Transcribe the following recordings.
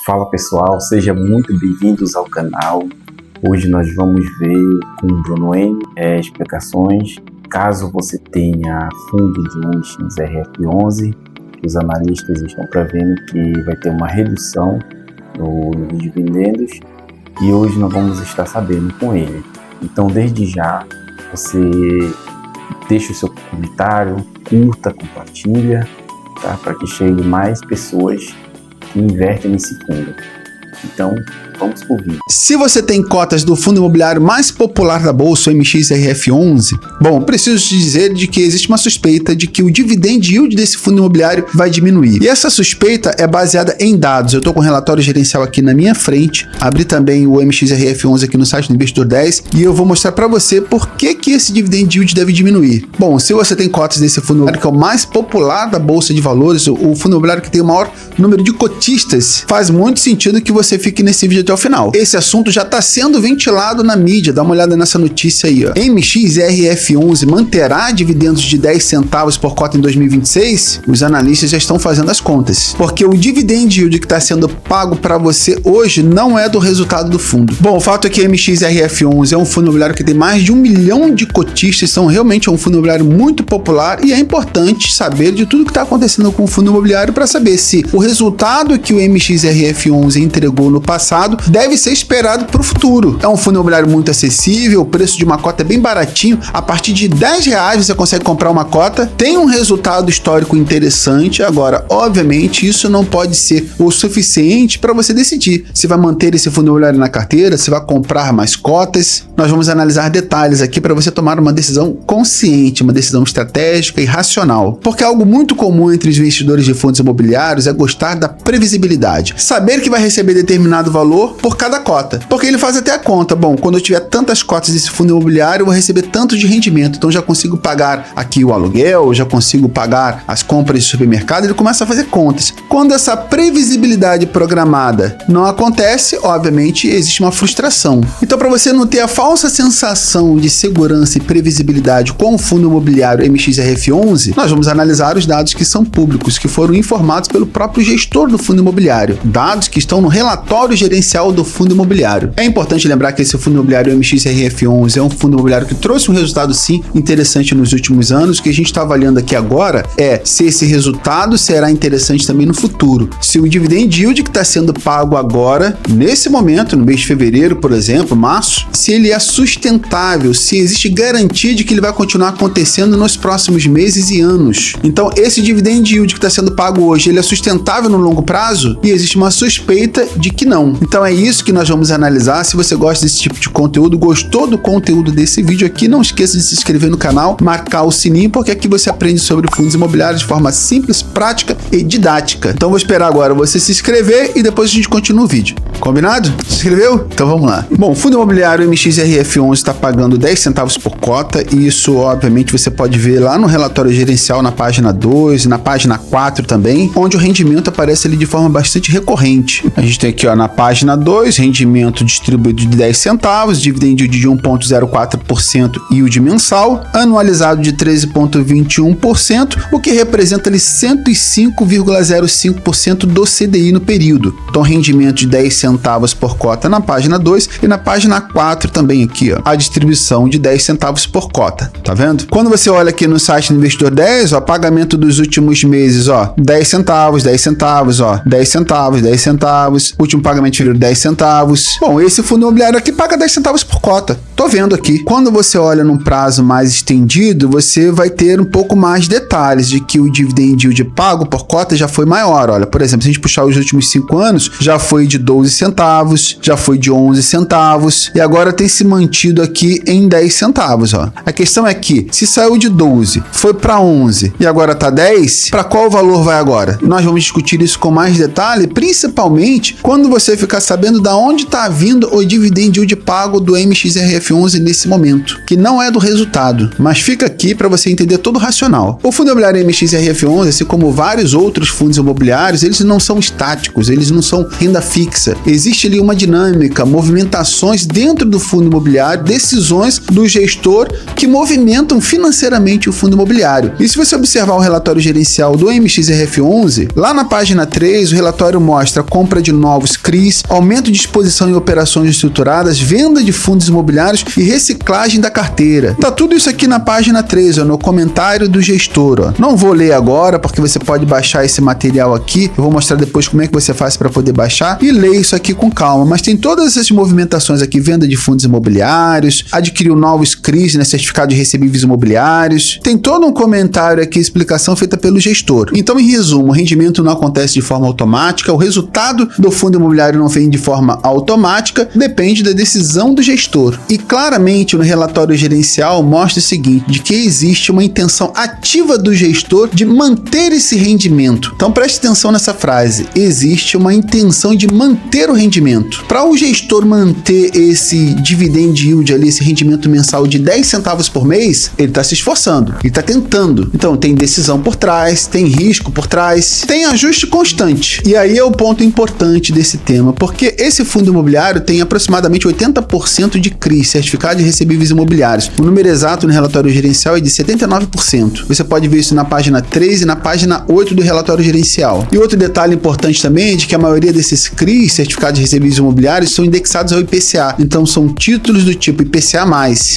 Fala pessoal, sejam muito bem-vindos ao canal. Hoje nós vamos ver com o Bruno N explicações. Caso você tenha fundo de MXRF11, os analistas estão prevendo que vai ter uma redução nos dividendos e hoje nós vamos estar sabendo com ele. Então desde já você deixa o seu comentário, curta, compartilha, tá? Para que chegue mais pessoas que invertem nesse fundo. Então, vamos pro vídeo. Se você tem cotas do fundo imobiliário mais popular da bolsa, o MXRF11, bom, preciso te dizer de que existe uma suspeita de que o dividend yield desse fundo imobiliário vai diminuir. E essa suspeita é baseada em dados. Eu estou com o relatório gerencial aqui na minha frente, abri também o MXRF11 aqui no site do Investidor 10 e eu vou mostrar para você por que esse dividend yield deve diminuir. Bom, se você tem cotas desse fundo imobiliário que é o mais popular da bolsa de valores, o fundo imobiliário que tem o maior número de cotistas, faz muito sentido que você fique nesse vídeo até o final. Esse assunto já está sendo ventilado na mídia, dá uma olhada nessa notícia aí, ó. MXRF11 manterá dividendos de 10 centavos por cota em 2026? Os analistas já estão fazendo as contas, porque o dividend yield que está sendo pago para você hoje não é do resultado do fundo. Bom, o fato é que a MXRF11 é um fundo imobiliário que tem mais de 1 milhão de cotistas, são realmente um fundo imobiliário muito popular e é importante saber de tudo que está acontecendo com o fundo imobiliário para saber se o resultado que o MXRF11 entregou no passado deve ser esperado para o futuro. É um fundo imobiliário muito acessível, o preço de uma cota é bem baratinho, a partir de R$10 você consegue comprar uma cota, tem um resultado histórico interessante. Agora, obviamente, isso não pode ser o suficiente para você decidir se vai manter esse fundo imobiliário na carteira, se vai comprar mais cotas. Nós vamos analisar detalhes aqui para você tomar uma decisão consciente, uma decisão estratégica e racional, porque algo muito comum entre os investidores de fundos imobiliários é gostar da previsibilidade, saber que vai receber determinado valor por cada cota, porque ele faz até a conta. Bom, quando eu tiver tantas cotas desse fundo imobiliário, eu vou receber tanto de rendimento, então já consigo pagar aqui o aluguel, já consigo pagar as compras de supermercado. Ele começa a fazer contas. Quando essa previsibilidade programada não acontece, obviamente existe uma frustração. Então, para você não ter a falsa sensação de segurança e previsibilidade com o fundo imobiliário MXRF11, nós vamos analisar os dados que são públicos, que foram informados pelo próprio gestor do fundo imobiliário, dados que estão no relatório gerencial do fundo imobiliário. É importante lembrar que esse fundo imobiliário MXRF11 é um fundo imobiliário que trouxe um resultado sim interessante nos últimos anos. O que a gente está avaliando aqui agora é se esse resultado será interessante também no futuro, se o dividend yield que está sendo pago agora, nesse momento, no mês de fevereiro, por exemplo, março, se ele é sustentável, se existe garantia de que ele vai continuar acontecendo nos próximos meses e anos. Então, esse dividend yield que está sendo pago hoje, ele é sustentável no longo prazo? E existe uma suspeita de que não. Então é isso que nós vamos analisar. Se você gosta desse tipo de conteúdo, gostou do conteúdo desse vídeo aqui, não esqueça de se inscrever no canal, marcar o sininho, porque aqui você aprende sobre fundos imobiliários de forma simples, prática e didática. Então vou esperar agora você se inscrever e depois a gente continua o vídeo. Combinado? Se inscreveu? Então vamos lá. Bom, o fundo imobiliário MXRF11 está pagando 10 centavos por cota e isso obviamente você pode ver lá no relatório gerencial na página 2, na página 4 também, onde o rendimento aparece ali de forma bastante recorrente. A gente tem aqui ó, na página 2, rendimento distribuído de 10 centavos, dividend yield de 1,04% yield mensal, anualizado de 13,21%, o que representa ali 105,05% do CDI no período. Então, rendimento de 10 centavos por cota na página 2 e na página 4 também aqui, ó, a distribuição de 10 centavos por cota. Tá vendo? Quando você olha aqui no site do Investidor 10, ó, pagamento dos últimos meses, ó, 10 centavos, 10 centavos, ó, 10 centavos, 10 centavos, último pagamento de fevereiro 10 centavos. Bom, esse fundo imobiliário aqui paga 10 centavos por cota. Tô vendo aqui. Quando você olha num prazo mais estendido, você vai ter um pouco mais de detalhes de que o dividend yield pago por cota já foi maior. Olha, por exemplo, se a gente puxar os últimos 5 anos, já foi de 12 centavos, já foi de 11 centavos e agora tem se mantido aqui em 10 centavos, ó. A questão é que se saiu de 12, foi para 11 e agora tá 10, para qual valor vai agora? Nós vamos discutir isso com mais detalhe, principalmente quando você ficar sabendo da onde está vindo o dividend yield pago do MXRF11 nesse momento, que não é do resultado, mas fica aqui para você entender todo o racional. O fundo imobiliário MXRF11, assim como vários outros fundos imobiliários, eles não são estáticos, eles não são renda fixa, existe ali uma dinâmica, movimentações dentro do fundo imobiliário, decisões do gestor que movimentam financeiramente o fundo imobiliário. E se você observar o relatório gerencial do MXRF11, lá na página 3, o relatório mostra a compra de novos CRIs, aumento de exposição em operações estruturadas, venda de fundos imobiliários e reciclagem da carteira. Tá tudo isso aqui na página 3, no comentário do gestor. Não vou ler agora, porque você pode baixar esse material aqui. Eu vou mostrar depois como é que você faz para poder baixar e ler isso aqui com calma. Mas tem todas essas movimentações aqui, venda de fundos imobiliários, adquiriu novos CRIs, certificado de recebíveis imobiliários. Tem todo um comentário aqui, explicação feita pelo gestor. Então, em resumo, o rendimento não acontece de forma automática, o resultado do fundo imobiliário não vem de forma automática, depende da decisão do gestor. E claramente no relatório gerencial mostra o seguinte, de que existe uma intenção ativa do gestor de manter esse rendimento. Então preste atenção nessa frase, existe uma intenção de manter o rendimento. Para o gestor manter esse dividend yield ali, esse rendimento mensal de 10 centavos por mês, ele está se esforçando, ele está tentando. Então tem decisão por trás, tem risco por trás, tem ajuste constante. E aí é o ponto importante desse tema, porque esse fundo imobiliário tem aproximadamente 80% de CRI, certificado de recebíveis imobiliários. O número exato no relatório gerencial é de 79%. Você pode ver isso na página 3 e na página 8 do relatório gerencial. E outro detalhe importante também é de que a maioria desses CRI, certificados de recebíveis imobiliários, são indexados ao IPCA. Então são títulos do tipo IPCA+.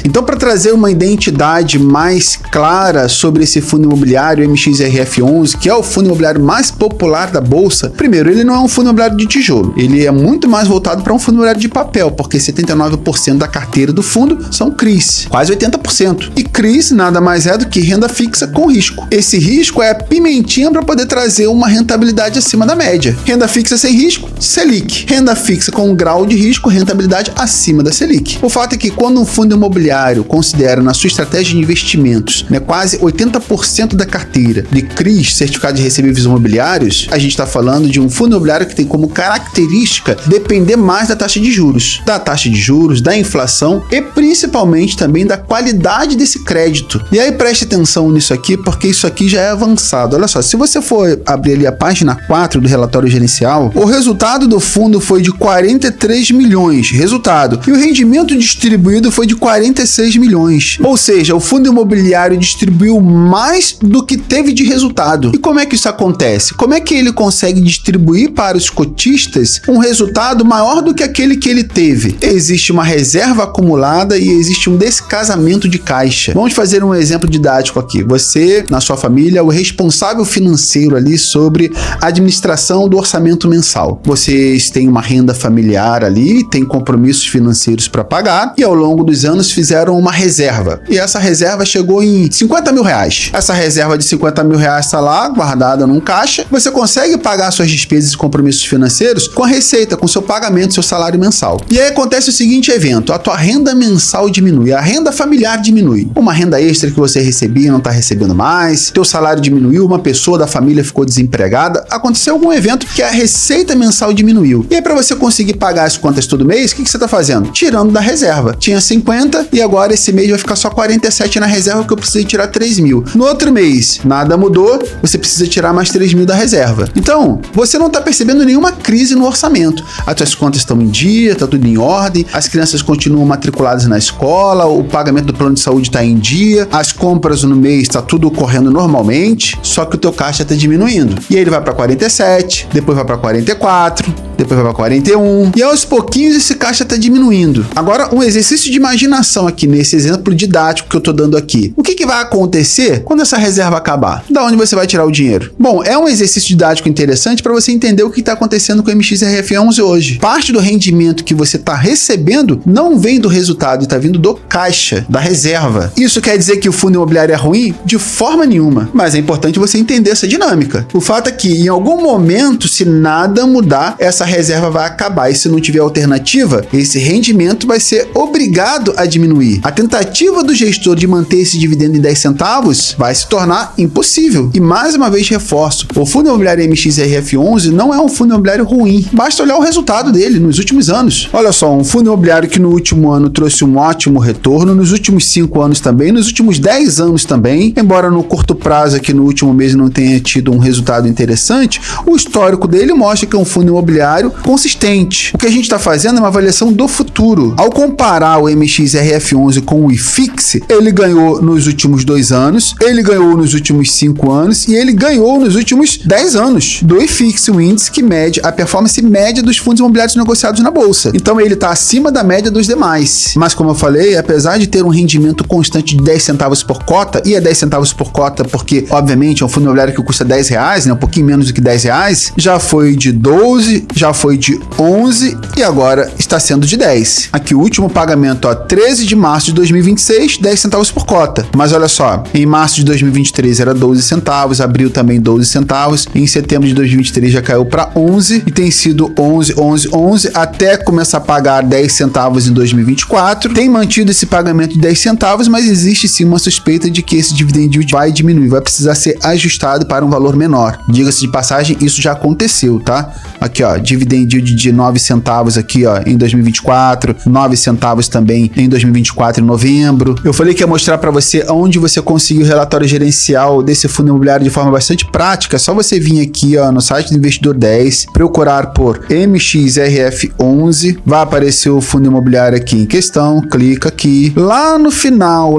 Então, para trazer uma identidade mais clara sobre esse fundo imobiliário MXRF11, que é o fundo imobiliário mais popular da bolsa, primeiro, ele não é um fundo imobiliário de tijolo, ele é muito mais voltado para um fundo imobiliário de papel, porque 79% da carteira do fundo são CRIs, quase 80%. E CRIs nada mais é do que renda fixa com risco. Esse risco é a pimentinha para poder trazer uma rentabilidade acima da média. Renda fixa sem risco, Selic. Renda fixa com um grau de risco, rentabilidade acima da Selic. O fato é que quando um fundo imobiliário considera na sua estratégia de investimentos, quase 80% da carteira de CRIs, certificado de recebíveis imobiliários, a gente está falando de um fundo imobiliário que tem como característica depender mais da taxa de juros, da inflação e principalmente também da qualidade desse crédito. E aí preste atenção nisso aqui, porque isso aqui já é avançado. Olha só, se você for abrir ali a página 4 do relatório gerencial, o resultado do fundo foi de 43 milhões, resultado, e o rendimento distribuído foi de 46 milhões. Ou seja, o fundo imobiliário distribuiu mais do que teve de resultado. E como é que isso acontece? Como é que ele consegue distribuir para os cotistas um resultado maior do que aquele que ele teve? Existe uma reserva acumulada e existe um descasamento de caixa. Vamos fazer um exemplo didático aqui. Você, na sua família, é o responsável financeiro ali sobre a administração do orçamento mensal. Vocês têm uma renda familiar ali, têm compromissos financeiros para pagar e ao longo dos anos fizeram uma reserva. E essa reserva chegou em 50 mil reais. Essa reserva de 50 mil reais está lá, guardada num caixa. Você consegue pagar suas despesas e compromissos financeiros com a receita, com seu pagamento, seu salário mensal. E aí acontece o seguinte evento, a tua renda mensal diminui, a renda familiar diminui. Uma renda extra que você recebia não está recebendo mais, teu salário diminuiu, uma pessoa da família ficou desempregada, aconteceu algum evento que a receita mensal diminuiu. E aí para você conseguir pagar as contas todo mês, o que você está fazendo? Tirando da reserva. Tinha 50 e agora esse mês vai ficar só 47 na reserva porque eu precisei tirar 3 mil. No outro mês, nada mudou, você precisa tirar mais 3 mil da reserva. Então, você não está percebendo nenhuma crise no orçamento. As suas contas estão em dia, está tudo em ordem, as crianças continuam matriculadas na escola, o pagamento do plano de saúde está em dia, as compras no mês está tudo ocorrendo normalmente, só que o teu caixa está diminuindo. E aí ele vai para 47, depois vai para 44, depois vai para 41, e aos pouquinhos esse caixa está diminuindo. Agora, um exercício de imaginação aqui, nesse exemplo didático que eu estou dando aqui. O que vai acontecer quando essa reserva acabar? Da onde você vai tirar o dinheiro? Bom, é um exercício didático interessante para você entender o que está acontecendo com o MXRF11 hoje. Parte do rendimento que você está recebendo não vem do resultado, está vindo do caixa, da reserva. Isso quer dizer que o fundo imobiliário é ruim? De forma nenhuma. Mas é importante você entender essa dinâmica. O fato é que, em algum momento, se nada mudar, essa reserva vai acabar. E se não tiver alternativa, esse rendimento vai ser obrigado a diminuir. A tentativa do gestor de manter esse dividendo em 10 centavos vai se tornar impossível. E mais uma vez reforço, o fundo imobiliário MXRF11 não é um fundo imobiliário ruim. Basta olhar o resultado dele nos últimos anos. Olha só, um fundo imobiliário que no último ano trouxe um ótimo retorno, nos últimos 5 anos também, nos últimos 10 anos também, embora no curto prazo aqui no último mês não tenha tido um resultado interessante, o histórico dele mostra que é um fundo imobiliário imobiliário consistente. O que a gente está fazendo é uma avaliação do futuro. Ao comparar o MXRF11 com o IFIX, ele ganhou nos últimos 2 anos, ele ganhou nos últimos 5 anos e ele ganhou nos últimos 10 anos do IFIX, o índice que mede a performance média dos fundos imobiliários negociados na bolsa. Então ele está acima da média dos demais. Mas como eu falei, apesar de ter um rendimento constante de 10 centavos por cota, e é 10 centavos por cota porque, obviamente, é um fundo imobiliário que custa R$10, né? Um pouquinho menos do que R$10, já foi de 12, já foi de 11 e agora está sendo de 10. Aqui o último pagamento, ó, 13 de março de 2026, 10 centavos por cota. Mas olha só, em março de 2023 era 12 centavos, abril também 12 centavos, em setembro de 2023 já caiu para 11 e tem sido 11 até começar a pagar 10 centavos em 2024. Tem mantido esse pagamento de 10 centavos, mas existe sim uma suspeita de que esse dividend yield vai diminuir, vai precisar ser ajustado para um valor menor. Diga-se de passagem, isso já aconteceu, tá? Aqui, ó, dividend yield de 9 centavos aqui, ó, em 2024, 9 centavos também em 2024 em novembro. Eu falei que ia mostrar para você onde você conseguiu o relatório gerencial desse fundo imobiliário de forma bastante prática. É só você vir aqui, ó, no site do Investidor 10, procurar por MXRF11, vai aparecer o fundo imobiliário aqui em questão, clica aqui. Lá no final,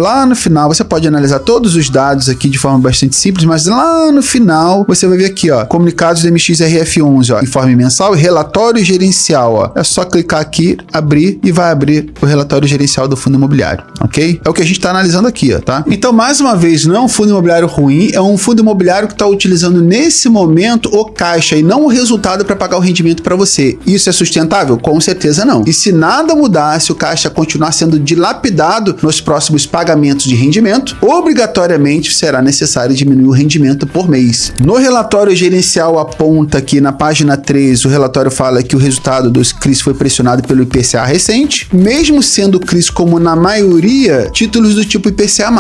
você pode analisar todos os dados aqui de forma bastante simples, mas lá no final você vai ver aqui, ó, comunicados do MXRF11, ó, informe mensal e relatório gerencial, ó. É só clicar aqui, abrir e vai abrir o relatório gerencial do fundo imobiliário, ok? É o que a gente está analisando aqui, ó, tá? Então, mais uma vez, não é um fundo imobiliário ruim, é um fundo imobiliário que está utilizando nesse momento o caixa e não o resultado para pagar o rendimento para você. Isso é sustentável? Com certeza não. E se nada mudar, se o caixa continuar sendo dilapidado nos próximos pagamentos de rendimento, obrigatoriamente será necessário diminuir o rendimento por mês. No relatório gerencial aponta aqui na página 3, o relatório fala que o resultado dos CRIs foi pressionado pelo IPCA recente, mesmo sendo CRIs como na maioria, títulos do tipo IPCA+.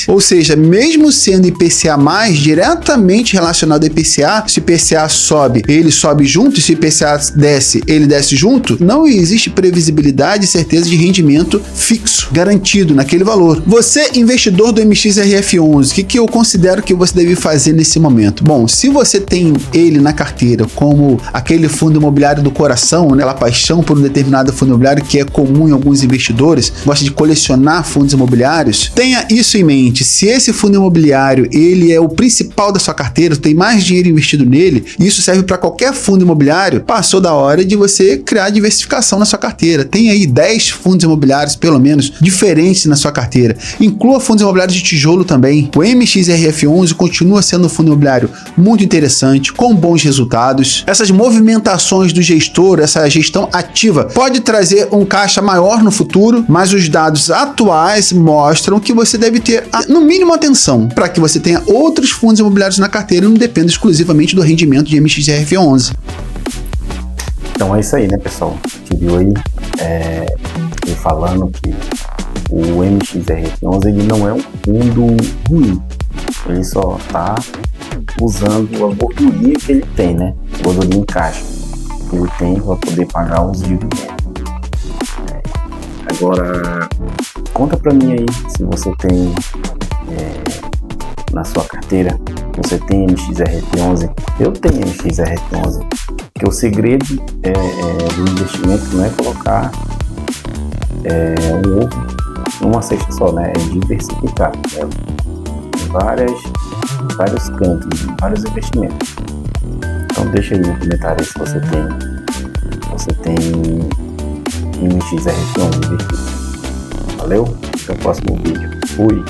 Ou seja, mesmo sendo IPCA+, diretamente relacionado ao IPCA, se o IPCA sobe, ele sobe junto, e se o IPCA desce, ele desce junto, não existe previsibilidade e certeza de rendimento fixo, garantido naquele valor. Você, investidor do MXRF11, o que eu considero que você deve fazer nesse momento? Bom, se você tem ele na carteira como aquele fundo imobiliário do coração, né, aquela paixão por um determinado fundo imobiliário que é comum em alguns investidores, gosta de colecionar fundos imobiliários, tenha isso em mente. Se esse fundo imobiliário ele é o principal da sua carteira, tem mais dinheiro investido nele, e isso serve para qualquer fundo imobiliário, passou da hora de você criar diversificação na sua carteira. Tem aí 10 fundos imobiliários, pelo menos, diferentes na sua carteira. Inclua fundos imobiliários de tijolo também. O MXRF11 continua sendo um fundo imobiliário muito interessante, com bons resultados. Essas movimentações do gestor, essa gestão ativa, pode trazer um caixa maior no futuro, mas os dados atuais mostram que você deve ter, no mínimo, atenção para que você tenha outros fundos imobiliários na carteira e não dependa exclusivamente do rendimento de MXRF11. Então é isso aí, né, pessoal? A gente viu aí eu falando que o MXRF11 ele não é um fundo ruim, ele só está usando a gordurinha que ele tem, né? Gordurinha em caixa que ele tem para poder pagar os dividendos. Agora, conta para mim aí se você tem na sua carteira, você tem MXRF11. Eu tenho MXRF11, porque o segredo do investimento não é colocar um ovo numa cesta só, né? É diversificar, né? Vários cantos, vários investimentos. Então deixa aí no comentário se você tem MXRF11 investido. Valeu? Até o próximo vídeo. Fui!